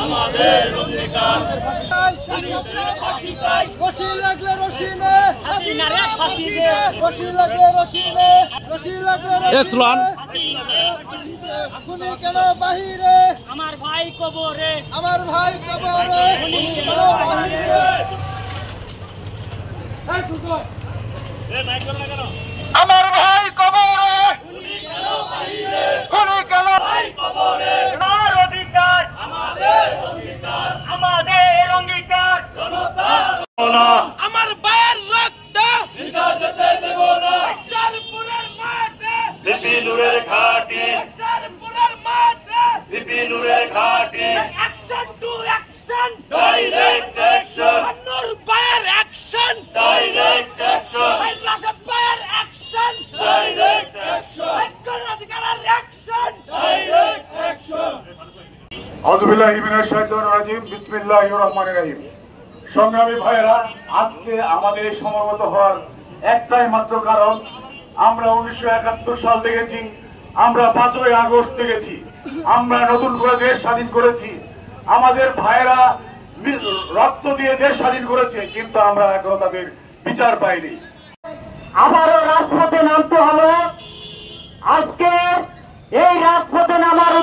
আমাদের অধিকার রশি লাগলে রশি নে রশি লাগলে রশি নে রশি লাগলে খুনি কেন বাহিরে আমার ভাই কবরে আমার ভাই কবরে খুনি কেন বাহিরে আমার ভাই কবরে খুনি কেন বাহিরে খুনি কেন ভাই কবরে আমার অধিকার আমাদের অধিকার আমাদের অঙ্গীকার আমার ভাইয়ের রক্ত বৃথা যেতে দেব না শালপুরের মাঠে বিপিনুরের ঘাটি শালপুরের মাঠে বিপিনুরের ঘাটি action to action direct action Noor ভাইয়ের অ্যাকশন ডাইরেক্ট অ্যাকশন রাশেদ ভাইয়ের অ্যাকশন ডাইরেক্ট অ্যাকশন অধিকারের অ্যাকশন ডাইরেক্ট অ্যাকশন আউযুবিল্লাহি মিনাশ শাইতানির রাজিম বিসমিল্লাহির রহমানির রহিম। সংগ্রামী ভাইয়েরা, আজকে আমাদের সমবেত হওয়ার একটাই মাত্র কারণ, আমরা 1971 সাল দেখেছি, আমরা 5ই আগস্ট দেখেছি, আমরা নতুন করে দেশ স্বাধীন করেছি, আমাদের ভাইয়েরা রক্ত দিয়ে দেশ স্বাধীন করেছে, কিন্তু আমরা এখনো তাদের বিচার পাইনি। আবারও রাজপথে নামতে হবে। আজকে এই রাজপথে নামার